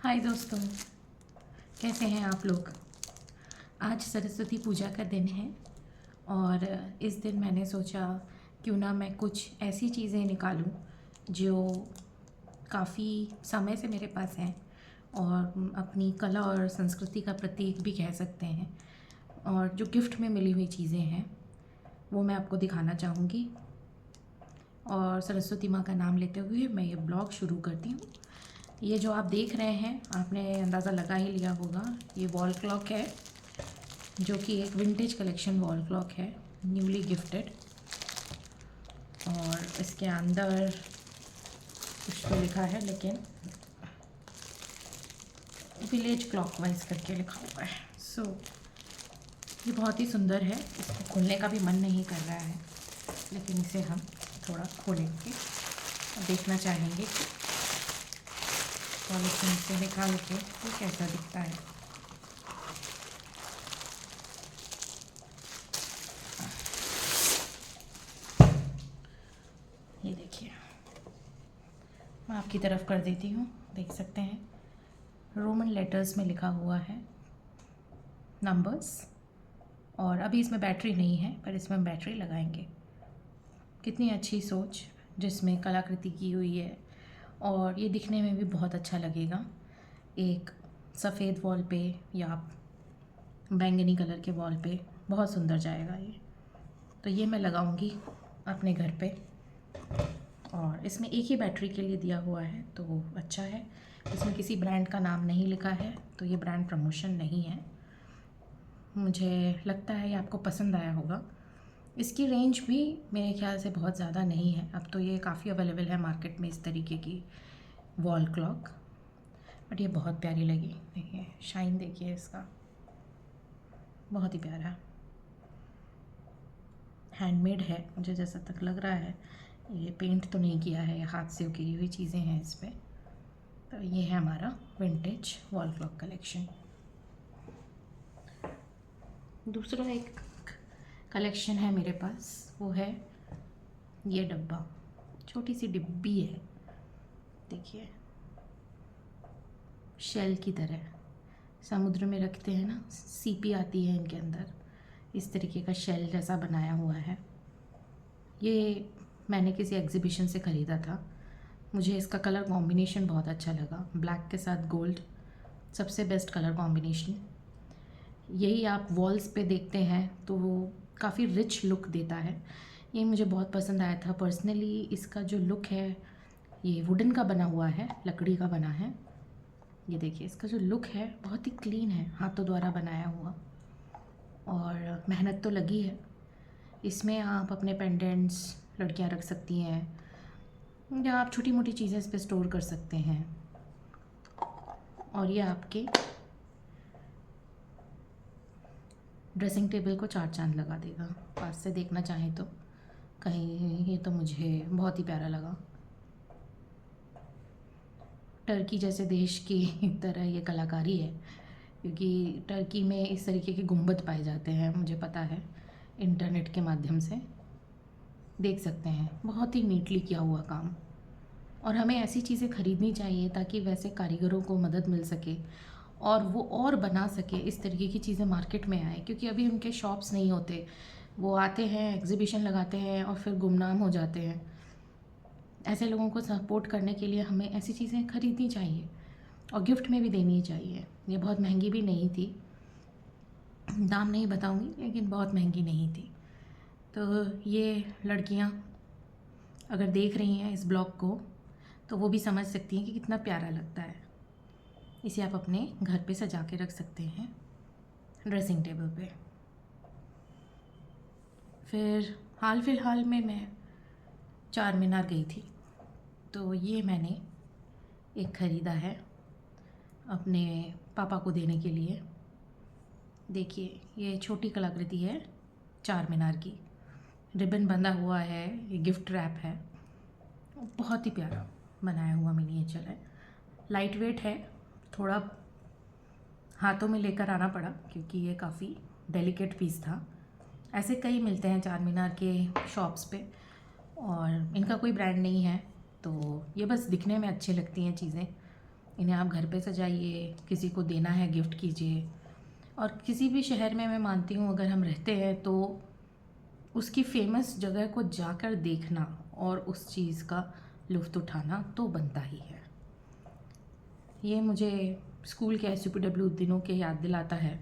हाय दोस्तों, कैसे हैं आप लोग। आज सरस्वती पूजा का दिन है और इस दिन मैंने सोचा क्यों ना मैं कुछ ऐसी चीज़ें निकालूं जो काफ़ी समय से मेरे पास हैं और अपनी कला और संस्कृति का प्रतीक भी कह सकते हैं। और जो गिफ्ट में मिली हुई चीज़ें हैं वो मैं आपको दिखाना चाहूँगी। और सरस्वती माँ का नाम लेते हुए मैं ये ब्लॉग शुरू करती हूँ। ये जो आप देख रहे हैं, आपने अंदाज़ा लगा ही लिया होगा, ये वॉल क्लॉक है जो कि एक विंटेज कलेक्शन वॉल क्लॉक है, न्यूली गिफ्टेड। और इसके अंदर कुछ तो लिखा है, लेकिन विलेज क्लॉकवाइज करके लिखा हुआ है। सो ये बहुत ही सुंदर है। इसको खोलने का भी मन नहीं कर रहा है, लेकिन इसे हम थोड़ा खोलेंगे और देखना चाहेंगे कि पॉलिथीन से निकाल के ये कैसा दिखता है। ये देखिए, मैं आपकी तरफ कर देती हूँ, देख सकते हैं रोमन लेटर्स में लिखा हुआ है नंबर्स। और अभी इसमें बैटरी नहीं है, पर इसमें हम बैटरी लगाएंगे। कितनी अच्छी सोच जिसमें कलाकृति की हुई है, और ये दिखने में भी बहुत अच्छा लगेगा। एक सफ़ेद वॉल पे या बैंगनी कलर के वॉल पे बहुत सुंदर जाएगा ये। तो ये मैं लगाऊंगी अपने घर पे। और इसमें एक ही बैटरी के लिए दिया हुआ है, तो वो अच्छा है। इसमें किसी ब्रांड का नाम नहीं लिखा है, तो ये ब्रांड प्रमोशन नहीं है। मुझे लगता है ये आपको पसंद आया होगा। इसकी रेंज भी मेरे ख्याल से बहुत ज़्यादा नहीं है, अब तो ये काफ़ी अवेलेबल है मार्केट में इस तरीके की वॉल क्लॉक। बट ये बहुत प्यारी लगी। देखिए शाइन, देखिए इसका, बहुत ही प्यारा हैंडमेड है मुझे जैसा तक लग रहा है। ये पेंट तो नहीं किया है, हाथ से उकेरी हुई चीज़ें हैं इस पर। तो ये है हमारा विंटेज वॉल क्लॉक कलेक्शन। दूसरा एक कलेक्शन है मेरे पास, वो है ये डब्बा, छोटी सी डिब्बी है। देखिए शेल की तरह, समुद्र में रखते हैं ना, सीपी आती है इनके अंदर, इस तरीके का शेल जैसा बनाया हुआ है। ये मैंने किसी एग्जीबिशन से ख़रीदा था। मुझे इसका कलर कॉम्बिनेशन बहुत अच्छा लगा, ब्लैक के साथ गोल्ड, सबसे बेस्ट कलर कॉम्बिनेशन। यही आप वॉल्स पे देखते हैं तो वो काफ़ी रिच लुक देता है। ये मुझे बहुत पसंद आया था पर्सनली। इसका जो लुक है, ये वुडन का बना हुआ है, लकड़ी का बना है। ये देखिए इसका जो लुक है बहुत ही क्लीन है, हाथों द्वारा बनाया हुआ, और मेहनत तो लगी है। इसमें आप अपने पेंडेंट्स, लड़कियां रख सकती हैं, या आप छोटी मोटी चीज़ें इस पर स्टोर कर सकते हैं। और ये आपके ड्रेसिंग टेबल को चार चांद लगा देगा, पास से देखना चाहें तो कहीं। ये तो मुझे बहुत ही प्यारा लगा। टर्की जैसे देश की तरह ये कलाकारी है, क्योंकि टर्की में इस तरीके के गुंबद पाए जाते हैं, मुझे पता है, इंटरनेट के माध्यम से देख सकते हैं। बहुत ही नीटली किया हुआ काम। और हमें ऐसी चीज़ें ख़रीदनी चाहिए ताकि वैसे कारीगरों को मदद मिल सके और वो और बना सके, इस तरीके की चीज़ें मार्केट में आए। क्योंकि अभी उनके शॉप्स नहीं होते, वो आते हैं, एग्जीबिशन लगाते हैं और फिर गुमनाम हो जाते हैं। ऐसे लोगों को सपोर्ट करने के लिए हमें ऐसी चीज़ें ख़रीदनी चाहिए और गिफ्ट में भी देनी चाहिए। ये बहुत महंगी भी नहीं थी, दाम नहीं बताऊंगी, लेकिन बहुत महंगी नहीं थी। तो ये लड़कियां अगर देख रही हैं इस ब्लॉग को, तो वो भी समझ सकती हैं कि कितना प्यारा लगता है। इसे आप अपने घर पे सजा के रख सकते हैं ड्रेसिंग टेबल पे। फिर हाल फिलहाल में मैं चार मीनार गई थी, तो ये मैंने एक ख़रीदा है अपने पापा को देने के लिए। देखिए ये छोटी कलाकृति है चार मीनार की, रिबन बंधा हुआ है, ये गिफ्ट रैप है, बहुत ही प्यारा बनाया हुआ मिनिएचर है। लाइट वेट है, थोड़ा हाथों में लेकर आना पड़ा क्योंकि ये काफ़ी डेलिकेट पीस था। ऐसे कई मिलते हैं चार मीनार के शॉप्स पे, और इनका कोई ब्रांड नहीं है, तो ये बस दिखने में अच्छी लगती हैं चीज़ें। इन्हें आप घर पे सजाइए, किसी को देना है गिफ्ट कीजिए। और किसी भी शहर में मैं मानती हूँ अगर हम रहते हैं तो उसकी फेमस जगह को जाकर देखना और उस चीज़ का लुत्फ़ उठाना तो बनता ही है। ये मुझे स्कूल के SUPW दिनों के याद दिलाता है,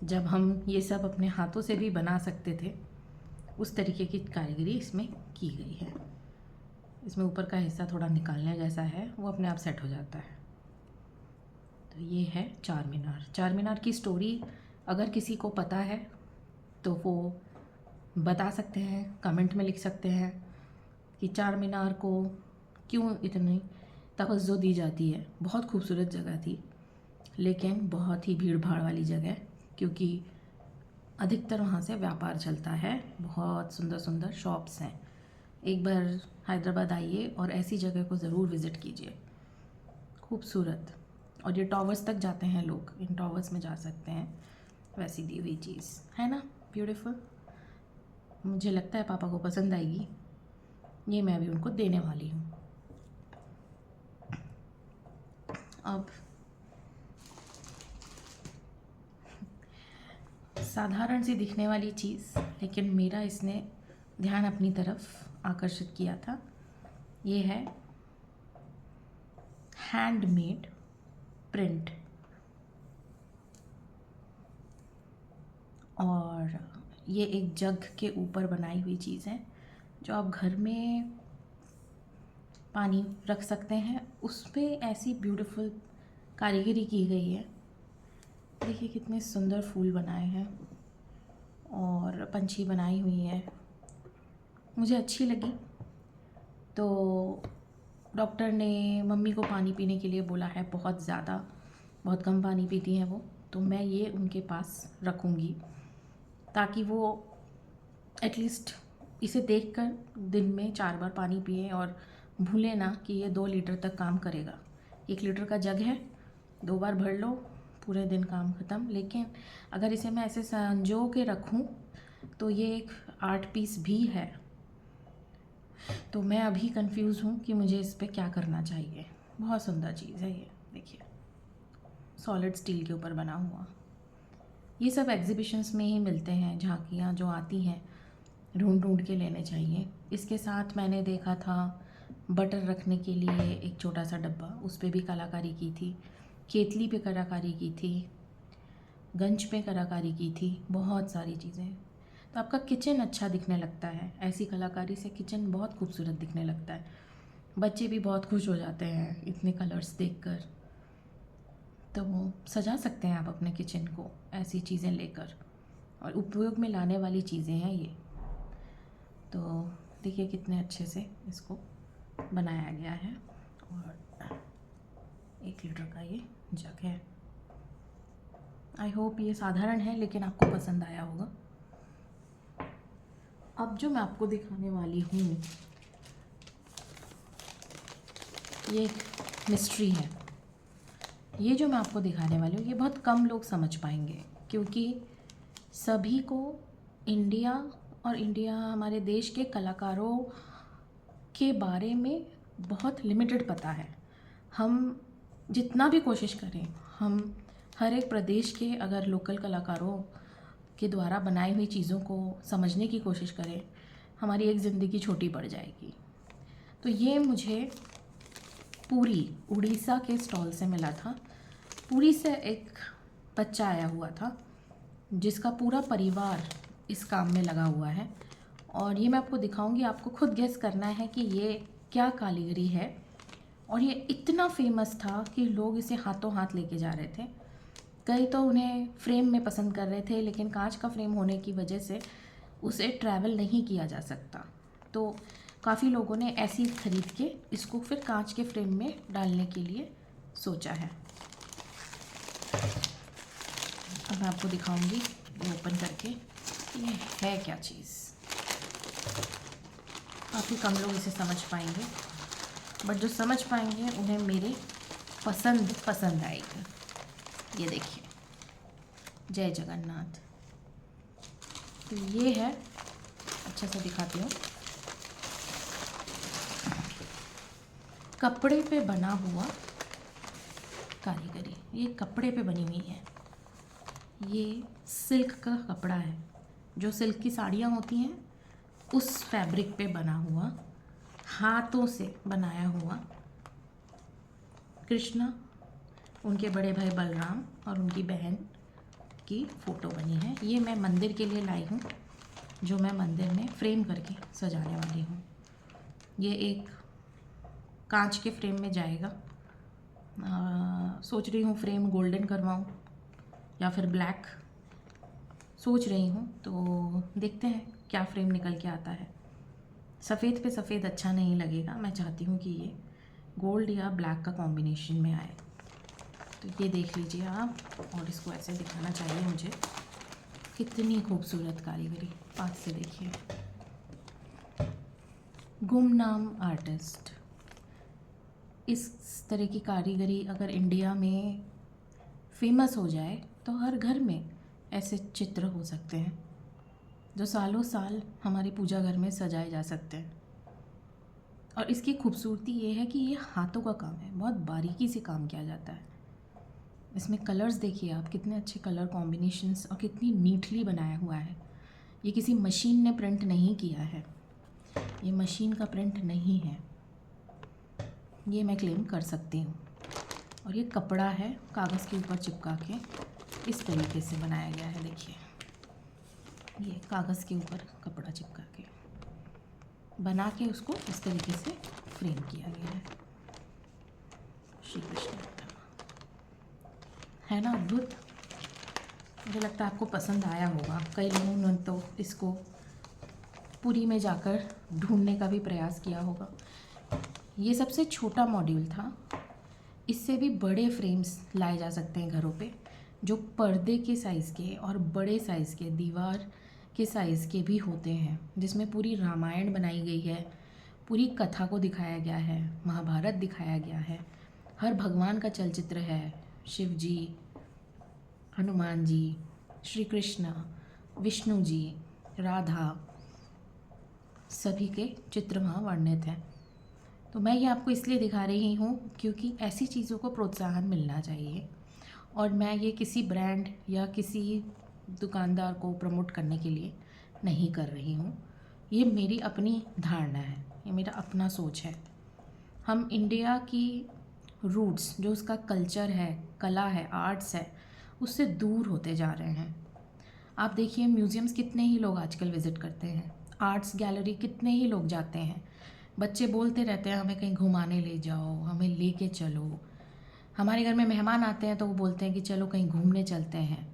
जब हम ये सब अपने हाथों से भी बना सकते थे। उस तरीके की कारीगरी इसमें की गई है। इसमें ऊपर का हिस्सा थोड़ा निकालने जैसा है, वो अपने आप सेट हो जाता है। तो ये है चार मीनार। चार मीनार की स्टोरी अगर किसी को पता है तो वो बता सकते हैं, कमेंट में लिख सकते हैं कि चार मीनार को क्यों इतनी तवज्जो दी जाती है। बहुत खूबसूरत जगह थी, लेकिन बहुत ही भीड़ भाड़ वाली जगह, क्योंकि अधिकतर वहाँ से व्यापार चलता है। बहुत सुंदर सुंदर शॉप्स हैं। एक बार हैदराबाद आइए और ऐसी जगह को ज़रूर विज़िट कीजिए, खूबसूरत। और ये टॉवर्स तक जाते हैं लोग, इन टॉवर्स में जा सकते हैं। वैसी दी हुई चीज़ है ना, ब्यूटीफुल। मुझे लगता है पापा को पसंद आएगी। ये मैं भी उनको देने वाली हूँ। अब साधारण सी दिखने वाली चीज़, लेकिन मेरा इसने ध्यान अपनी तरफ आकर्षित किया था। ये है हैंडमेड प्रिंट, और ये एक जग के ऊपर बनाई हुई चीज़ है जो आप घर में पानी रख सकते हैं। उस पर ऐसी ब्यूटीफुल कारीगरी की गई है। देखिए कितने सुंदर फूल बनाए हैं और पंछी बनाई हुई है। मुझे अच्छी लगी तो डॉक्टर ने मम्मी को पानी पीने के लिए बोला है, बहुत ज़्यादा, बहुत कम पानी पीती हैं वो। तो मैं ये उनके पास रखूँगी ताकि वो एटलीस्ट इसे देखकर दिन में 4 बार पानी पिए और भूले ना कि ये 2 लीटर तक काम करेगा। 1 लीटर का जग है, 2 बार भर लो, पूरे दिन काम ख़त्म। लेकिन अगर इसे मैं ऐसे संजो के रखूं तो ये एक आर्ट पीस भी है। तो मैं अभी कंफ्यूज हूँ कि मुझे इस पे क्या करना चाहिए। बहुत सुंदर चीज़ है ये, देखिए सॉलिड स्टील के ऊपर बना हुआ। ये सब एग्जीबिशंस में ही मिलते हैं, झांकियाँ जो आती हैं ढूंढ ढूंढ के लेने चाहिए। इसके साथ मैंने देखा था बटर रखने के लिए एक छोटा सा डब्बा, उस पर भी कलाकारी की थी। केतली पे कलाकारी की थी, गंज पे कलाकारी की थी, बहुत सारी चीज़ें। तो आपका किचन अच्छा दिखने लगता है, ऐसी कलाकारी से किचन बहुत खूबसूरत दिखने लगता है। बच्चे भी बहुत खुश हो जाते हैं इतने कलर्स देखकर। तो वो सजा सकते हैं आप अपने किचन को ऐसी चीज़ें लेकर, और उपयोग में लाने वाली चीज़ें हैं ये। तो देखिए कितने अच्छे से इसको बनाया गया है। और 1 लीटर का ये जग है। आई होप ये साधारण है लेकिन आपको पसंद आया होगा। अब जो मैं आपको दिखाने वाली हूँ ये एक मिस्ट्री है। ये जो मैं आपको दिखाने वाली हूँ ये बहुत कम लोग समझ पाएंगे, क्योंकि सभी को इंडिया और हमारे देश के कलाकारों के बारे में बहुत लिमिटेड पता है। हम जितना भी कोशिश करें, हम हर एक प्रदेश के अगर लोकल कलाकारों के द्वारा बनाई हुई चीज़ों को समझने की कोशिश करें, हमारी एक ज़िंदगी छोटी पड़ जाएगी। तो ये मुझे पुरी, उड़ीसा के स्टॉल से मिला था। पुरी से एक बच्चा आया हुआ था जिसका पूरा परिवार इस काम में लगा हुआ है, और ये मैं आपको दिखाऊंगी। आपको खुद गेस करना है कि ये क्या कारीगरी है। और ये इतना फेमस था कि लोग इसे हाथों हाथ लेके जा रहे थे। कई तो उन्हें फ्रेम में पसंद कर रहे थे, लेकिन कांच का फ्रेम होने की वजह से उसे ट्रैवल नहीं किया जा सकता। तो काफ़ी लोगों ने ऐसी खरीद के इसको फिर कांच के फ्रेम में डालने के लिए सोचा है। अब मैं आपको दिखाऊंगी ये ओपन करके ये है क्या चीज़। काफ़ी कम लोग इसे समझ पाएंगे, बट जो समझ पाएंगे उन्हें मेरे पसंद आएगी। ये देखिए, जय जगन्नाथ। तो ये है, अच्छा सा दिखाती हूँ, कपड़े पे बना हुआ कारीगरी, ये कपड़े पे बनी हुई है। ये सिल्क का कपड़ा है, जो सिल्क की साड़ियाँ होती हैं उस फैब्रिक पे बना हुआ, हाथों से बनाया हुआ कृष्णा, उनके बड़े भाई बलराम और उनकी बहन की फ़ोटो बनी है। ये मैं मंदिर के लिए लाई हूँ, जो मैं मंदिर में फ्रेम करके सजाने वाली हूँ। ये एक कांच के फ्रेम में जाएगा। सोच रही हूँ फ्रेम गोल्डन करवाऊँ या फिर ब्लैक, सोच रही हूँ, तो देखते हैं क्या फ्रेम निकल के आता है। सफ़ेद पे सफ़ेद अच्छा नहीं लगेगा, मैं चाहती हूँ कि ये गोल्ड या ब्लैक का कॉम्बिनेशन में आए। तो ये देख लीजिए आप, और इसको ऐसे दिखाना चाहिए मुझे। कितनी खूबसूरत कारीगरी, पास से देखिए। गुमनाम आर्टिस्ट, इस तरह की कारीगरी अगर इंडिया में फेमस हो जाए तो हर घर में ऐसे चित्र हो सकते हैं, जो सालों साल हमारे पूजा घर में सजाए जा सकते हैं। और इसकी खूबसूरती ये है कि ये हाथों का काम है, बहुत बारीकी से काम किया जाता है। इसमें कलर्स देखिए आप, कितने अच्छे कलर कॉम्बिनेशंस और कितनी नीटली बनाया हुआ है। ये किसी मशीन ने प्रिंट नहीं किया है, ये मशीन का प्रिंट नहीं है, ये मैं क्लेम कर सकती हूँ। और ये कपड़ा है, कागज़ के ऊपर चिपका के इस तरीके से बनाया गया है। देखिए, ये कागज़ के ऊपर कपड़ा चिपका के बना के उसको इस तरीके से फ्रेम किया गया है। श्री कृष्ण है ना अद्भुत। मुझे लगता है आपको पसंद आया होगा। कई लोगों ने तो इसको पुरी में जाकर ढूंढने का भी प्रयास किया होगा। ये सबसे छोटा मॉड्यूल था, इससे भी बड़े फ्रेम्स लाए जा सकते हैं घरों पे, जो पर्दे के साइज़ के और बड़े साइज़ के, दीवार के साइज़ के भी होते हैं, जिसमें पूरी रामायण बनाई गई है, पूरी कथा को दिखाया गया है, महाभारत दिखाया गया है, हर भगवान का चलचित्र है, शिव जी, हनुमान जी, श्री कृष्ण, विष्णु जी, राधा, सभी के चित्र वहाँ वर्णित हैं। तो मैं ये आपको इसलिए दिखा रही हूँ क्योंकि ऐसी चीज़ों को प्रोत्साहन मिलना चाहिए, और मैं ये किसी ब्रांड या किसी दुकानदार को प्रमोट करने के लिए नहीं कर रही हूँ। ये मेरी अपनी धारणा है, ये मेरा अपना सोच है। हम इंडिया की रूट्स, जो उसका कल्चर है, कला है, आर्ट्स है, उससे दूर होते जा रहे हैं। आप देखिए म्यूज़ियम्स कितने ही लोग आजकल विज़िट करते हैं, आर्ट्स गैलरी कितने ही लोग जाते हैं। बच्चे बोलते रहते हैं हमें कहीं घुमाने ले जाओ, हमें लेके चलो। हमारे घर में मेहमान आते हैं तो वो बोलते हैं कि चलो कहीं घूमने चलते हैं।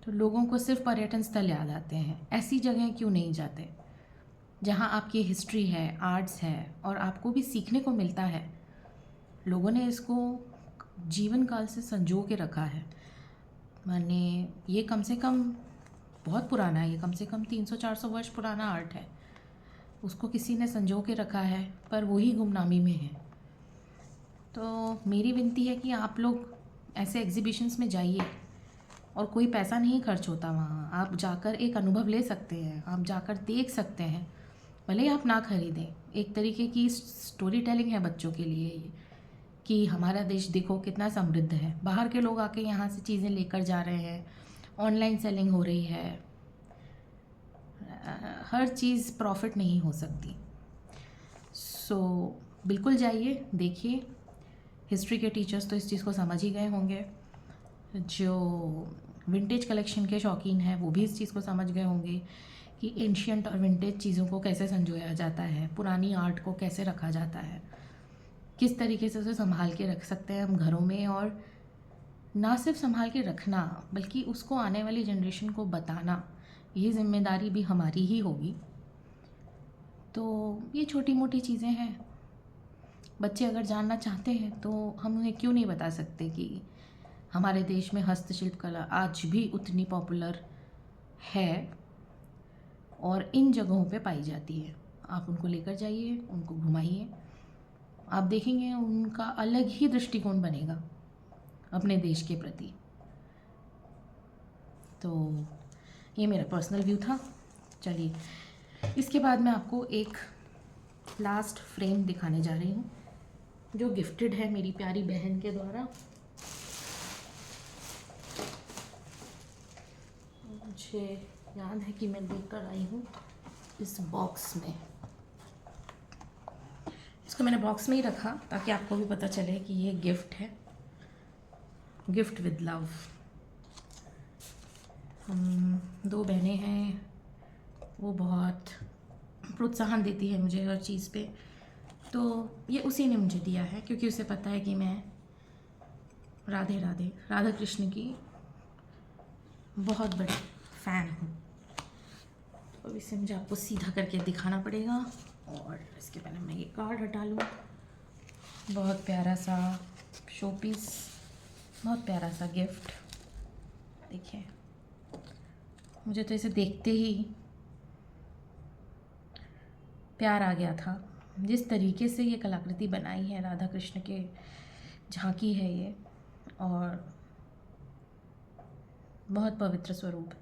तो लोगों को सिर्फ पर्यटन स्थल याद आते हैं, ऐसी जगह क्यों नहीं जाते जहाँ आपकी हिस्ट्री है, आर्ट्स है और आपको भी सीखने को मिलता है। लोगों ने इसको जीवन काल से संजो के रखा है। माने ये कम से कम बहुत पुराना है, ये कम से कम 300-400 वर्ष पुराना आर्ट है, उसको किसी ने संजो के रखा है, पर वही गुमनामी में है। तो मेरी विनती है कि आप लोग ऐसे एग्जीबिशंस में जाइए, और कोई पैसा नहीं खर्च होता वहाँ, आप जाकर एक अनुभव ले सकते हैं, आप जाकर देख सकते हैं, भले ही आप ना खरीदें। एक तरीके की स्टोरी टेलिंग है बच्चों के लिए ये, कि हमारा देश देखो कितना समृद्ध है। बाहर के लोग आके यहाँ से चीज़ें लेकर जा रहे हैं, ऑनलाइन सेलिंग हो रही है, हर चीज़ प्रॉफिट नहीं हो सकती। सो बिल्कुल जाइए, देखिए। हिस्ट्री के टीचर्स तो इस चीज़ को समझ ही गए होंगे, जो विंटेज कलेक्शन के शौकीन हैं वो भी इस चीज़ को समझ गए होंगे कि एंशियंट और विंटेज चीज़ों को कैसे संजोया जाता है, पुरानी आर्ट को कैसे रखा जाता है, किस तरीके से उसे संभाल के रख सकते हैं हम घरों में। और ना सिर्फ संभाल के रखना, बल्कि उसको आने वाली जनरेशन को बताना, ये जिम्मेदारी भी हमारी ही होगी। तो ये छोटी मोटी चीज़ें हैं, बच्चे अगर जानना चाहते हैं तो हम उन्हें क्यों नहीं बता सकते कि हमारे देश में हस्तशिल्प कला आज भी उतनी पॉपुलर है और इन जगहों पे पाई जाती है। आप उनको लेकर जाइए, उनको घुमाइए, आप देखेंगे उनका अलग ही दृष्टिकोण बनेगा अपने देश के प्रति। तो ये मेरा पर्सनल व्यू था। चलिए, इसके बाद मैं आपको एक लास्ट फ्रेम दिखाने जा रही हूँ, जो गिफ्टेड है मेरी प्यारी बहन के द्वारा। मुझे याद है कि मैं लेकर आई हूँ इस बॉक्स में। इसको मैंने बॉक्स में ही रखा ताकि आपको भी पता चले कि ये गिफ्ट है, गिफ्ट विद लव। हम 2 बहनें हैं, वो बहुत प्रोत्साहन देती है मुझे हर चीज़ पे, तो ये उसी ने मुझे दिया है क्योंकि उसे पता है कि मैं राधे राधे राधा कृष्ण की बहुत बड़ी फ़ैन हूँ। अब इसे मुझे आपको सीधा करके दिखाना पड़ेगा और इसके पहले मैं ये कार्ड हटा लूँ। बहुत प्यारा सा शो पीस, बहुत प्यारा सा गिफ्ट। देखिए, मुझे तो इसे देखते ही प्यार आ गया था। जिस तरीके से ये कलाकृति बनाई है, राधा कृष्ण के झांकी है ये, और बहुत पवित्र स्वरूप।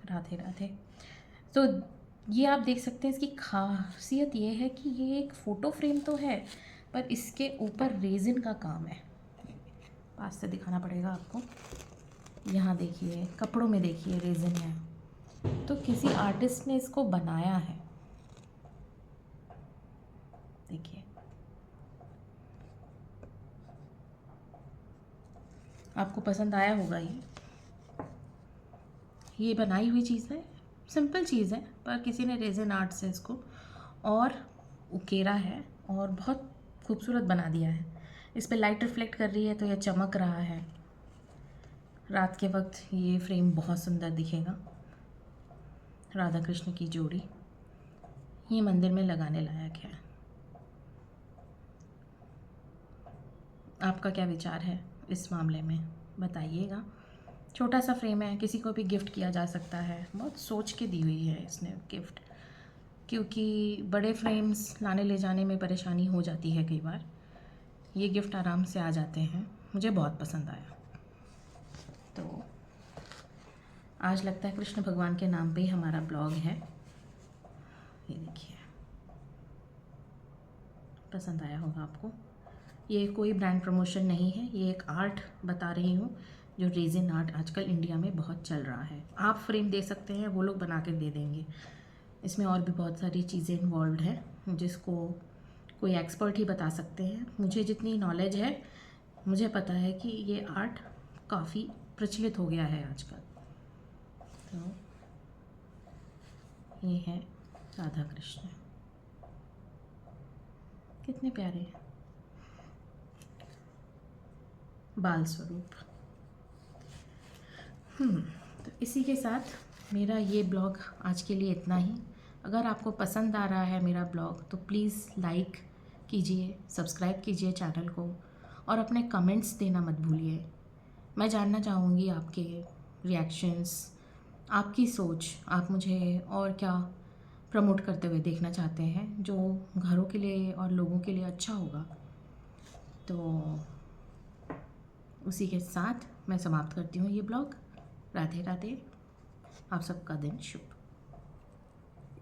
राधे राधे। तो ये आप देख सकते हैं, इसकी खासियत ये है कि ये एक फ़ोटो फ्रेम तो है, पर इसके ऊपर रेजिन का काम है। पास से दिखाना पड़ेगा आपको। यहाँ देखिए, कपड़ों में देखिए रेजिन है, तो किसी आर्टिस्ट ने इसको बनाया है। देखिए, आपको पसंद आया होगा। ये बनाई हुई चीज़ है, सिंपल चीज़ है, पर किसी ने रेजिन आर्ट से इसको और उकेरा है और बहुत खूबसूरत बना दिया है। इस पे लाइट रिफ्लेक्ट कर रही है तो यह चमक रहा है। रात के वक्त ये फ्रेम बहुत सुंदर दिखेगा। राधा कृष्ण की जोड़ी ये मंदिर में लगाने लायक है। आपका क्या विचार है इस मामले में, बताइएगा। छोटा सा फ्रेम है, किसी को भी गिफ्ट किया जा सकता है। बहुत सोच के दी हुई है इसने गिफ्ट, क्योंकि बड़े फ्रेम्स लाने ले जाने में परेशानी हो जाती है कई बार। ये गिफ्ट आराम से आ जाते हैं। मुझे बहुत पसंद आया। तो आज लगता है कृष्ण भगवान के नाम पे ही हमारा ब्लॉग है। ये देखिए, पसंद आया होगा आपको। ये कोई ब्रांड प्रमोशन नहीं है, ये एक आर्ट बता रही हूँ जो रेजिन आर्ट आजकल इंडिया में बहुत चल रहा है। आप फ्रेम दे सकते हैं, वो लोग बना कर दे देंगे। इसमें और भी बहुत सारी चीज़ें इन्वॉल्व हैं जिसको कोई एक्सपर्ट ही बता सकते हैं। मुझे जितनी नॉलेज है, मुझे पता है कि ये आर्ट काफ़ी प्रचलित हो गया है आजकल। तो ये है राधा कृष्ण, कितने प्यारे हैं, बाल स्वरूप। तो इसी के साथ मेरा ये ब्लॉग आज के लिए इतना ही। अगर आपको पसंद आ रहा है मेरा ब्लॉग तो प्लीज़ लाइक कीजिए, सब्सक्राइब कीजिए चैनल को, और अपने कमेंट्स देना मत भूलिए। मैं जानना चाहूँगी आपके रिएक्शंस, आपकी सोच, आप मुझे और क्या प्रमोट करते हुए देखना चाहते हैं जो घरों के लिए और लोगों के लिए अच्छा होगा। तो उसी के साथ मैं समाप्त करती हूँ ये ब्लॉग। राधे राधे। आप सबका दिन शुभ।